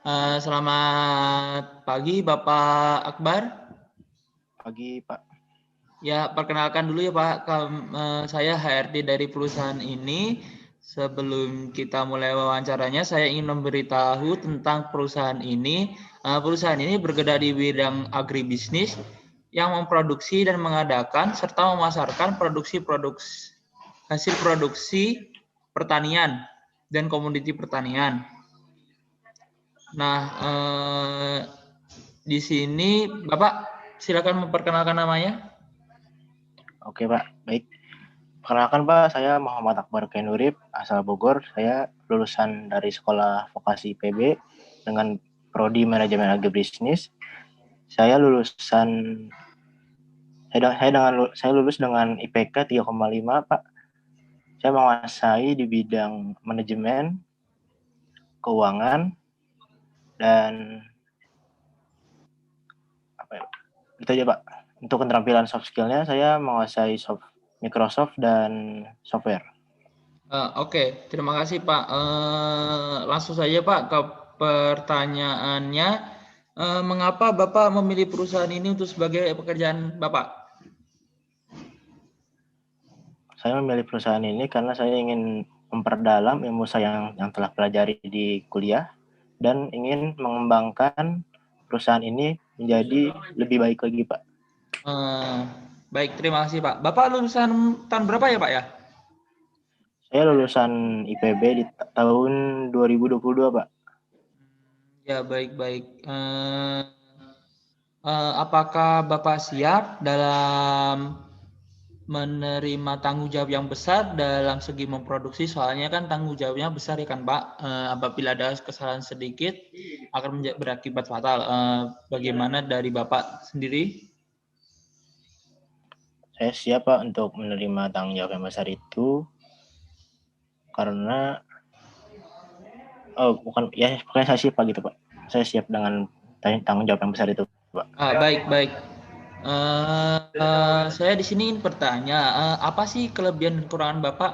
Selamat pagi Bapak Akbar. Pagi, Pak. Ya, perkenalkan dulu ya Pak, saya HRD dari perusahaan ini. Sebelum kita mulai wawancaranya, saya ingin memberitahu tentang perusahaan ini. Perusahaan ini bergerak di bidang agribisnis yang memproduksi dan mengadakan serta memasarkan hasil produksi pertanian dan komoditi pertanian. Nah, di sini Bapak silakan memperkenalkan namanya. Oke, Pak. Baik. Perkenalkan, Pak, saya Muhammad Akbar Kenurip, asal Bogor. Saya lulusan dari Sekolah Vokasi IPB dengan Prodi Manajemen Agribisnis. Saya lulus dengan IPK 3,5, Pak. Saya menguasai di bidang manajemen, keuangan, dan itu aja, Pak. Untuk keterampilan soft skill-nya, saya menguasai Microsoft dan software. Oke, terima kasih Pak. Langsung saja Pak ke pertanyaannya. Mengapa Bapak memilih perusahaan ini untuk sebagai pekerjaan Bapak? Saya memilih perusahaan ini karena saya ingin memperdalam ilmu saya yang telah pelajari di kuliah dan ingin mengembangkan perusahaan ini menjadi lebih baik lagi, Pak. Baik, terima kasih Pak. Bapak lulusan tahun berapa ya Pak ya? Saya lulusan IPB di tahun 2022, Pak. Ya, baik-baik. Apakah Bapak siap dalam menerima tanggung jawab yang besar dalam segi memproduksi? Soalnya kan tanggung jawabnya besar ya kan Pak. Apabila ada kesalahan sedikit akan berakibat fatal. Bagaimana dari Bapak sendiri? Saya siap, Pak, untuk menerima tanggung jawab yang besar itu karena pokoknya saya siap, Pak, gitu, Pak. Saya siap dengan tanggung jawab yang besar itu, Pak. Baik. Saya di sini ingin bertanya, apa sih kelebihan dan kekurangan Bapak?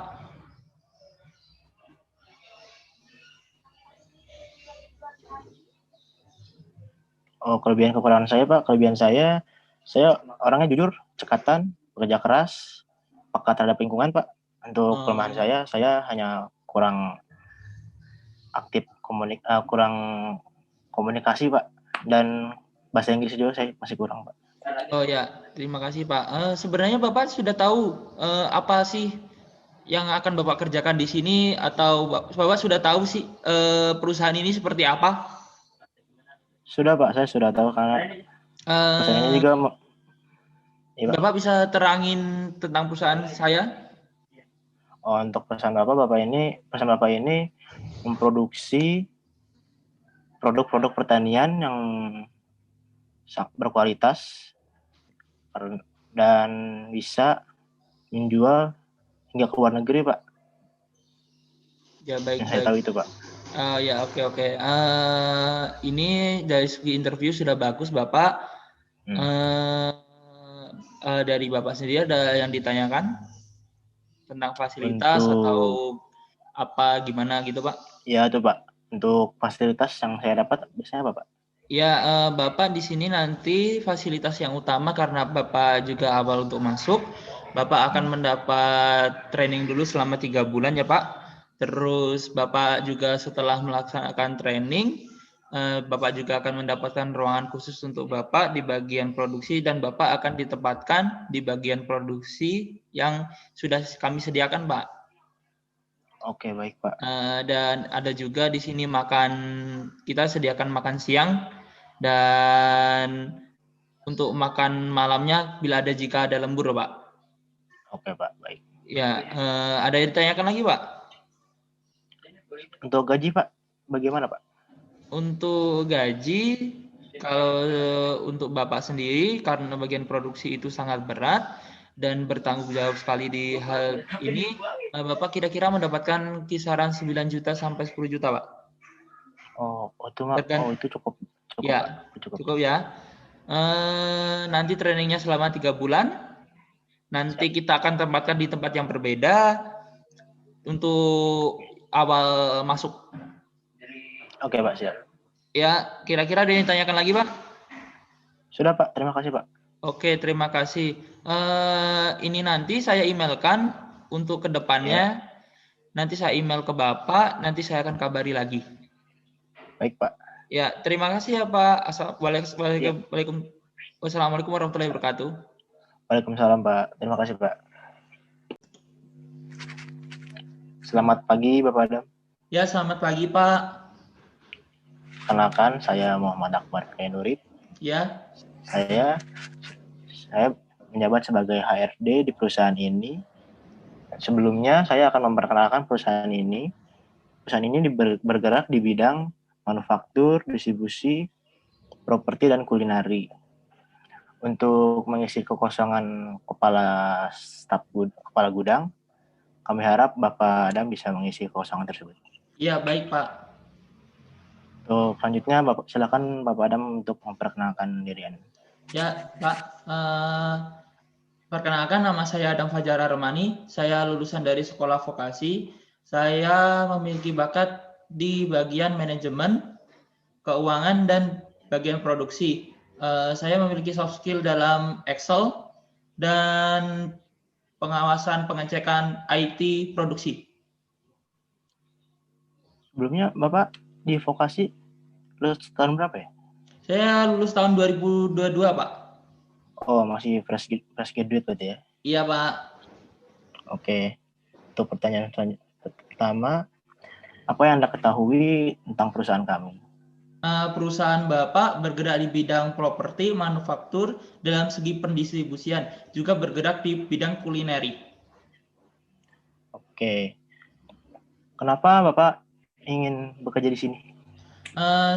Oh, kelebihan kekurangan saya, Pak. Kelebihan saya orangnya jujur, cekatan, bekerja keras, peka terhadap lingkungan, Pak. Untuk kelemahan saya hanya kurang aktif kurang komunikasi, Pak. Dan bahasa Inggris juga saya masih kurang, Pak. Oh ya, terima kasih Pak. Sebenarnya Bapak sudah tahu apa sih yang akan Bapak kerjakan di sini atau Bapak sudah tahu sih perusahaan ini seperti apa? Sudah, Pak, saya sudah tahu karena perusahaan ini Eh, juga ya, Pak. Bapak bisa terangin tentang perusahaan saya? Untuk perusahaan Bapak ini memproduksi produk-produk pertanian yang berkualitas dan bisa menjual hingga ke luar negeri, Pak. Ya, baik. Yang saya tahu itu, Pak. Ya, oke. Ini dari segi interview sudah bagus Bapak. Dari Bapak sendiri ada yang ditanyakan tentang fasilitas atau apa gimana gitu Pak? Ya, itu Pak. Untuk fasilitas yang saya dapat biasanya apa, Pak? Ya, Bapak di sini nanti fasilitas yang utama karena Bapak juga awal untuk masuk, Bapak akan mendapat training dulu selama 3 bulan ya Pak. Terus Bapak juga setelah melaksanakan training, Bapak juga akan mendapatkan ruangan khusus untuk Bapak di bagian produksi dan Bapak akan ditempatkan di bagian produksi yang sudah kami sediakan Pak. Oke, baik Pak. Dan ada juga di sini kita sediakan makan siang dan untuk makan malamnya bila jika ada lembur Pak. Oke Pak, baik. Ya, ada yang ditanyakan lagi Pak? Untuk gaji Pak, bagaimana Pak? Untuk gaji, kalau untuk Bapak sendiri karena bagian produksi itu sangat berat dan bertanggung jawab sekali di hal ini, Bapak kira-kira mendapatkan kisaran 9 juta sampai 10 juta Pak. Itu cukup Ya, Pak. cukup ya. Nanti trainingnya selama 3 bulan. Nanti kita akan tempatkan di tempat yang berbeda untuk awal masuk. Oke Pak, siap. Ya, kira-kira ada yang ditanyakan lagi, Pak? Sudah Pak, terima kasih Pak. Oke, terima kasih. Ini nanti saya emailkan untuk kedepannya. Ya, Nanti saya email ke Bapak, nanti saya akan kabari lagi. baik Pak. Ya, terima kasih ya Pak. Ya, Wassalamualaikum warahmatullahi wabarakatuh. Waalaikumsalam Pak. Terima kasih Pak. Selamat pagi Bapak Adam. Ya, selamat pagi Pak. Kenalkan, saya Muhammad Akbar Kainurib. Ya, Saya menjabat sebagai HRD di perusahaan ini. Sebelumnya saya akan memperkenalkan perusahaan ini. Perusahaan ini bergerak di bidang manufaktur, distribusi, properti, dan kulineri. Untuk mengisi kekosongan kepala gudang, kami harap Bapak Adam bisa mengisi kekosongan tersebut. ya baik Pak. Untuk selanjutnya, silakan Bapak Adam untuk memperkenalkan diri Anda. Ya Pak, perkenalkan nama saya Adam Fajar Armani. Saya lulusan dari sekolah vokasi. Saya memiliki bakat di bagian manajemen, keuangan, dan bagian produksi. Saya memiliki soft skill dalam Excel dan pengawasan pengecekan IT produksi. Sebelumnya Bapak di vokasi lulus tahun berapa ya? Saya lulus tahun 2022, Pak. Oh, masih fresh graduate berarti ya? Iya, Pak. Oke. Untuk pertanyaan pertama, apa yang Anda ketahui tentang perusahaan kami? Perusahaan Bapak bergerak di bidang properti, manufaktur, dalam segi pendistribusian, juga bergerak di bidang kulineri. Oke. Kenapa Bapak ingin bekerja di sini?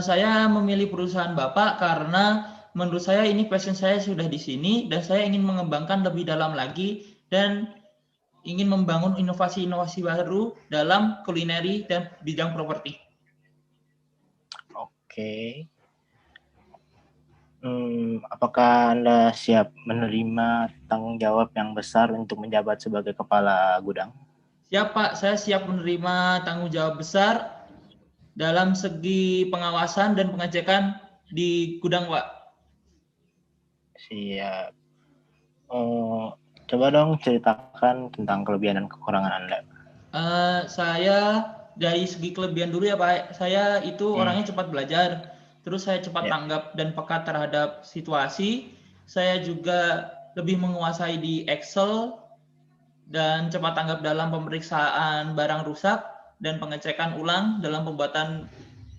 Saya memilih perusahaan Bapak karena menurut saya ini passion saya sudah di sini dan saya ingin mengembangkan lebih dalam lagi dan ingin membangun inovasi-inovasi baru dalam kulineri dan bidang properti. Oke. Apakah Anda siap menerima tanggung jawab yang besar untuk menjabat sebagai kepala gudang? Siap Pak, saya siap menerima tanggung jawab besar dalam segi pengawasan dan pengecekan di gudang Pak. Siap. Coba dong ceritakan tentang kelebihan dan kekurangan Anda. Saya dari segi kelebihan dulu ya Pak, saya itu orangnya cepat belajar, terus saya cepat tanggap dan peka terhadap situasi, saya juga lebih menguasai di Excel, dan cepat tanggap dalam pemeriksaan barang rusak dan pengecekan ulang dalam pembuatan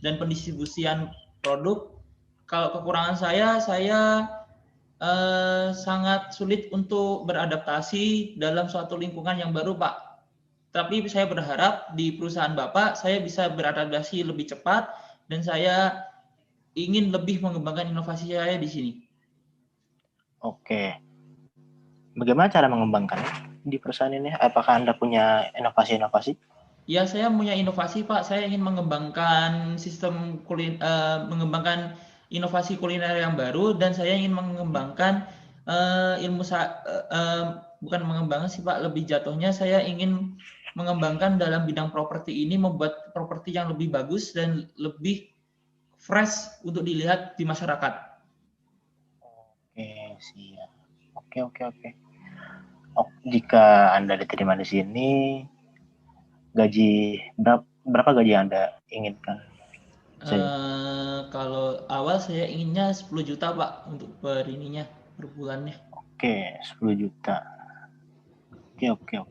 dan pendistribusian produk. Kalau kekurangan saya sangat sulit untuk beradaptasi dalam suatu lingkungan yang baru, Pak. Tapi saya berharap di perusahaan Bapak saya bisa beradaptasi lebih cepat dan saya ingin lebih mengembangkan inovasi saya di sini. Oke. Bagaimana cara mengembangkannya di perusahaan ini? Apakah Anda punya inovasi-inovasi? Ya, saya punya inovasi, Pak. Saya ingin mengembangkan mengembangkan inovasi kuliner yang baru dan saya ingin mengembangkan bukan mengembangkan sih, Pak. Lebih jatuhnya saya ingin mengembangkan dalam bidang properti ini, membuat properti yang lebih bagus dan lebih fresh untuk dilihat di masyarakat. Oke, siap. Oke. Jika Anda diterima di sini, berapa gaji yang Anda inginkan? Kalau awal saya inginnya 10 juta Pak untuk per bulannya. Oke, 10 juta. Oke.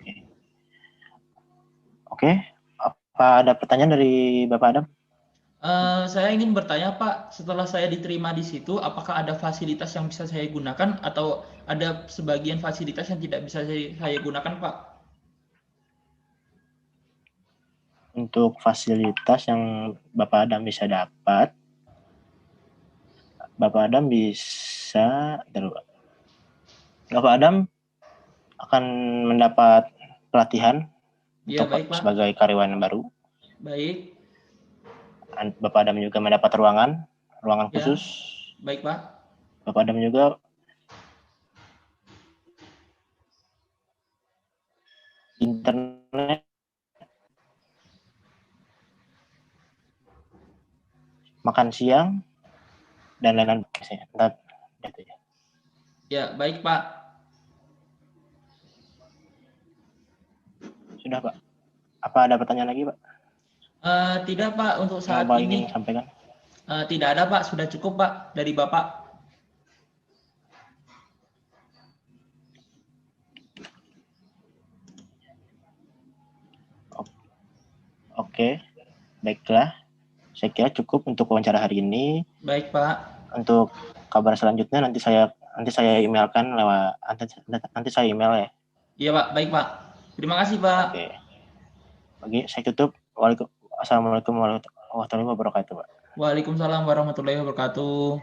Oke, apa ada pertanyaan dari Bapak Adam? Saya ingin bertanya Pak, setelah saya diterima di situ, apakah ada fasilitas yang bisa saya gunakan atau ada sebagian fasilitas yang tidak bisa saya gunakan Pak? Untuk fasilitas yang Bapak Adam bisa dapat, Bapak Adam akan mendapat pelatihan Ya, untuk baik Pak. sebagai karyawan baru. Baik. Bapak Adam juga mendapat ruangan Ya, khusus. baik Pak. Bapak Adam juga internet makan siang, dan lain-lain. Entar, gitu ya. Ya, baik Pak. Sudah Pak. Apa ada pertanyaan lagi Pak? Tidak Pak, untuk Yang saat Bapak ini ingin sampaikan? tidak ada Pak, sudah cukup Pak dari Bapak. Oke, baiklah. Saya kira cukup untuk wawancara hari ini. Baik Pak. Untuk kabar selanjutnya nanti saya emailkan lewat nanti saya email ya. Iya Pak, baik Pak. Terima kasih Pak. Oke. Oke, saya tutup. Assalamualaikum warahmatullahi wabarakatuh Pak. Waalaikumsalam warahmatullahi wabarakatuh.